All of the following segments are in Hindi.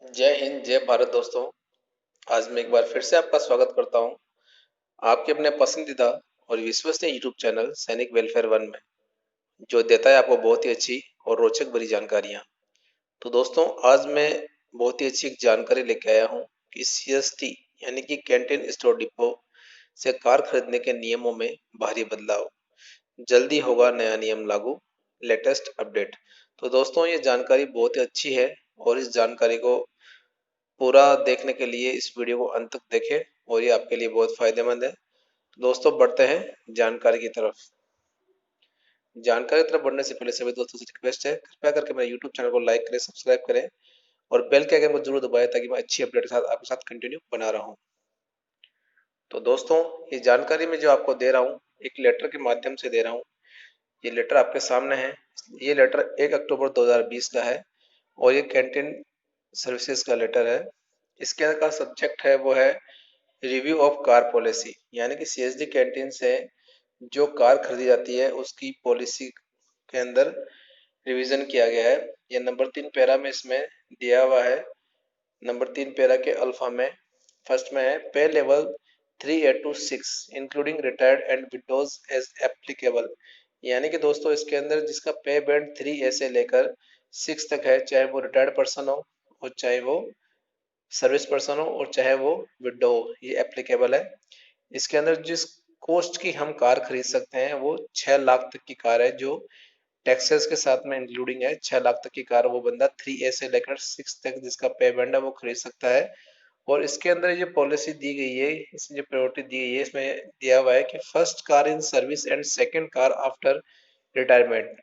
जय हिंद, जय भारत दोस्तों। आज मैं एक बार फिर से आपका स्वागत करता हूं आपके अपने पसंदीदा और विश्वसनीय यूट्यूब चैनल सैनिक वेलफेयर वन में, जो देता है आपको बहुत ही अच्छी और रोचक भरी जानकारियां। तो दोस्तों, आज मैं बहुत ही अच्छी एक जानकारी लेके आया हूं कि सीएसटी यानी कि कैंटीन स्टोर डिपो से कार खरीदने के नियमों में भारी बदलाव। जल्दी होगा नया नियम लागू, लेटेस्ट अपडेट। तो दोस्तों, ये जानकारी बहुत ही अच्छी है और इस जानकारी को पूरा देखने के लिए इस वीडियो को अंत तक देखें और ये आपके लिए बहुत फायदेमंद है। दोस्तों, बढ़ते हैं जानकारी की तरफ। जानकारी की तरफ बढ़ने से पहले सभी दोस्तों से रिक्वेस्ट है, कृपया करके मेरे यूट्यूब चैनल को लाइक करें, सब्सक्राइब करें और बेल के आइकन को जरूर दबाएं ताकि मैं अच्छी अपडेट के साथ आपके साथ कंटिन्यू बना रहा हूं। तो दोस्तों, ये जानकारी मैं जो आपको दे रहा हूँ एक लेटर के माध्यम से दे रहा हूँ। ये लेटर आपके सामने है। ये लेटर 1 अक्टूबर 2020 का है और ये कैंटीन सर्विसेज का लेटर है। इसके का सब्जेक्ट है वो है रिव्यू ऑफ कार पॉलिसी, यानी कि सीएसडी कैंटीन से जो कार खरीदी जाती है उसकी पॉलिसी के अंदर रिवीजन किया गया है। ये नंबर 3 पैरा में इसमें दिया हुआ है। नंबर 3 पैरा के अल्फा में फर्स्ट में है pay level 3A to 6 including retired and widows as applicable. यानी कि दोस्तों, इसके अंदर जिसका पे बैंड 3A से लेकर 6 तक है, चाहे वो रिटायर्ड पर्सन हो और चाहे वो सर्विस पर्सन हो और चाहे वो विडो हो, ये एप्लीकेबल है। इसके अंदर जिस कोस्ट की हम कार खरीद सकते हैं वो 6 लाख तक की कार है, जो टैक्सेस के साथ में इंक्लूडिंग है। 6 लाख तक की कार वो बंदा 3A से लेकर 6 तक जिसका पे बैंड है वो खरीद सकता है। और इसके अंदर ये पॉलिसी दी गई है, इसमें जो प्रायोरिटी दी गई है, इसमें दिया हुआ है कि first car in service and second car after retirement.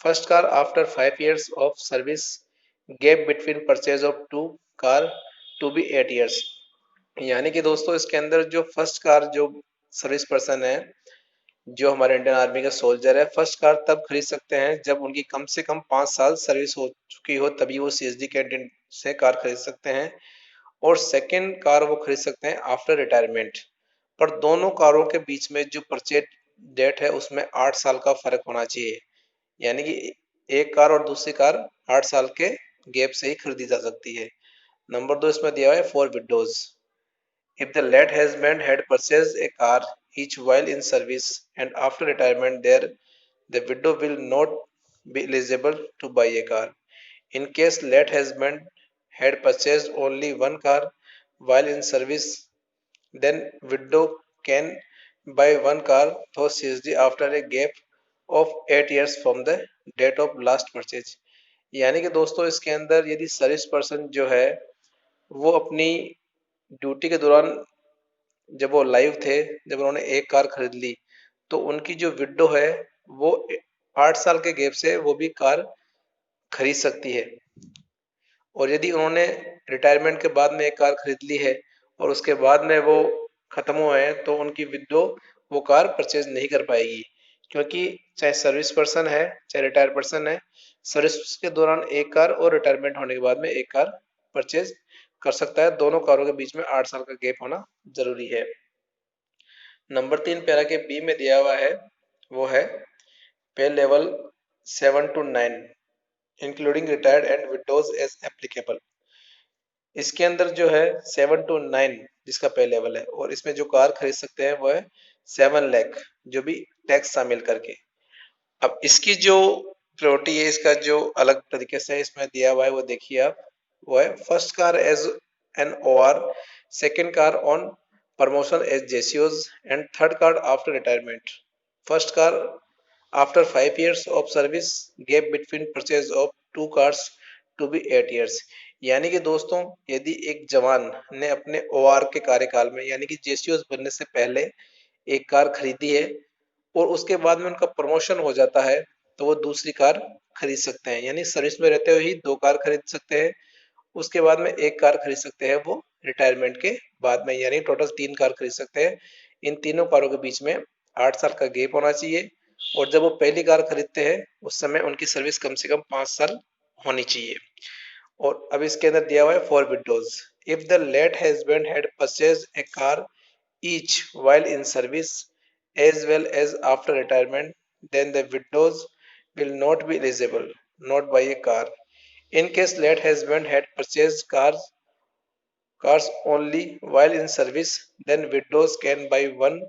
First car after 5 years of service, gap between purchase of two car to be 8 years। यानी कि दोस्तों, इसके अंदर जो फर्स्ट कार जो सर्विस पर्सन है, जो हमारे इंडियन आर्मी का सोल्जर है, फर्स्ट कार तब खरीद सकते हैं जब उनकी कम से कम 5 साल सर्विस हो चुकी हो, तभी वो सीएसडी कैंटीन से कार खरीद सकते हैं। और सेकंड कार वो खरीद सकते हैं आफ्टर रिटायरमेंट। पर दोनों कारों के बीच में जो परचेज डेट है उसमें 8 साल का फर्क होना चाहिए। यानी कि एक कार और दूसरी कार 8 साल के गैप से ही खरीदी जा सकती है। नंबर 2 इसमें दिया हुआ है for widows. If the late husband had purchased a car each while in service and after retirement there, the widow will not be eligible to buy a car. In case late husband had purchased only one car while in service, then widow can buy one car for CSD after a gap of 8 years from the date of last purchase। यानी कि दोस्तों, इसके अंदर यदि सर्विस पर्सन जो है वो अपनी ड्यूटी के दौरान, जब वो लाइव थे, जब उन्होंने एक कार खरीद ली, तो उनकी जो विडो है वो 8 साल के गैप से वो भी कार खरीद सकती है। और यदि उन्होंने रिटायरमेंट के बाद में एक कार खरीद ली है और उसके बाद में वो खत्म हुए हैं, तो उनकी विडो वो कार परचेज नहीं कर पाएगी, क्योंकि चाहे सर्विस पर्सन है चाहे रिटायर पर्सन है, सर्विस के दौरान एक कार और रिटायरमेंट होने के बाद में एक कार परचेज कर सकता है। दोनों कारों के बीच में 8 साल का गैप होना जरूरी है। नंबर 3 पैरा के बी में दिया हुआ है वो है pay level 7 to 9 including retired and widows as applicable. इसके अंदर जो है 7 to 9 जिसका पे लेवल है, और इसमें जो कार खरीद सकते हैं वो है 7 लाख, जो भी टैक्स शामिल करके। अब इसकी जो प्रायोरिटी है, इसका जो अलग तरीके से इसमें दिया हुआ है वो देखिए आप। वो है first car as an OR, second car on promotion as जेसीओज and third car after retirement. First car after 5 years of service, gap between purchase of two cars to be 8 years। यानी कि दोस्तों, यदि एक जवान ने अपने ओआर के कार्यकाल में, यानी कि जेसीओज बनने से पहले एक कार खरीदी है और उसके बाद में उनका प्रमोशन हो जाता है, तो वो दूसरी कार खरीद सकते हैं। यानी सर्विस में रहते हुए ही 2 कार खरीद सकते हैं, उसके बाद में एक कार खरीद सकते हैं वो रिटायरमेंट के बाद में, यानी टोटल 3 कार खरीद सकते हैं। इन तीनों कारों के बीच में 8 साल का गैप होना चाहिए, और जब वो पहली कार खरीदते हैं उस समय उनकी सर्विस कम से कम 5 साल होनी चाहिए। और अब इसके अंदर दिया हुआ है for widows. If the late husband had purchase a car each while in service as well as after retirement, then the widows will not be eligible not buy a car। In case late husband had purchased cars only while in service, then widows can buy one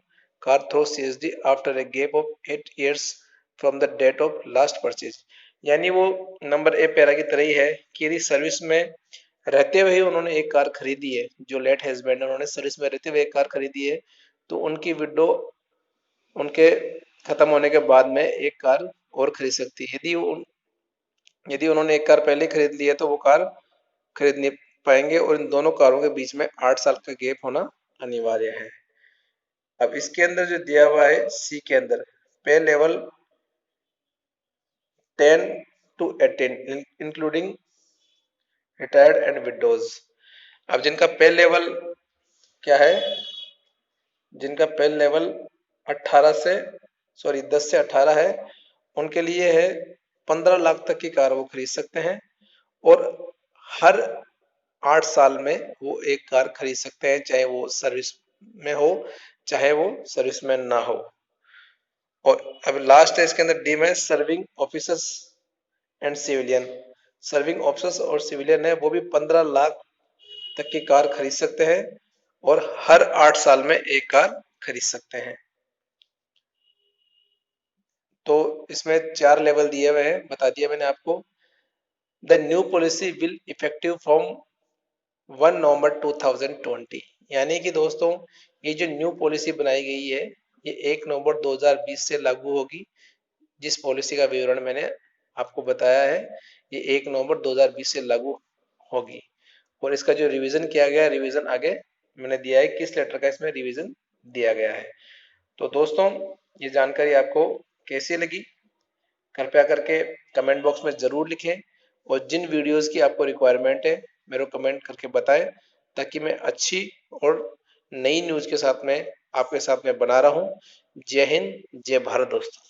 car through CSD after a gap of 8 years from the date of last purchase. यानी वो नंबर ए पैरा की तरह ही है कि यदि सर्विस में रहते हुए ही उन्होंने एक कार खरीदी है, जो लेट हस्बैंड है उन्होंने सर्विस में रहते हुए एक कार खरीदी है, तो उनकी विडो उनके खत्म होने के बाद में एक कार और खरीद सकती है। यदि उन्होंने एक कार पहले खरीद ली है तो वो कार खरीद नहीं पाएंगे और इन दोनों कारों के बीच में 8 साल का गैप होना अनिवार्य है। अब इसके अंदर जो दिया हुआ है सी के अंदर, पे level 10 to 18 including retired and widows. अब जिनका पे लेवल क्या है, जिनका पे लेवल 10 से 18 है, उनके लिए है 15 लाख तक की कार वो खरीद सकते हैं और हर 8 साल में वो एक कार खरीद सकते हैं, चाहे वो सर्विस में हो चाहे वो सर्विस में ना हो। और अब लास्ट है इसके अंदर डी में serving officers and civilian. Serving officers और सिविलियन है वो भी 15 लाख तक की कार खरीद सकते हैं और हर 8 साल में एक कार खरीद सकते हैं। तो इसमें 4 लेवल दिए हुए हैं, बता दिया मैंने आपको। The new policy will effective from 1 नवंबर 2020। यानी कि दोस्तों ये जो न्यू पॉलिसी बनाई गई है ये 1 नवंबर 2020 से लागू होगी। जिस पॉलिसी का विवरण मैंने आपको बताया है ये 1 नवंबर 2020 से लागू होगी और इसका जो रिवीजन किया गया है, रिवीजन आगे मैंने दिया है किस लेटर का इसमें रिवीजन दिया गया है। तो दोस्तों ये जानकारी आपको कैसी लगी कृपया करके कमेंट बॉक्स में जरूर लिखें और जिन वीडियोस की आपको रिक्वायरमेंट है मेरे को कमेंट करके बताएं ताकि मैं अच्छी और नई न्यूज के साथ में आपके साथ में बना रहा हूं। जय हिंद, जय भारत दोस्तों।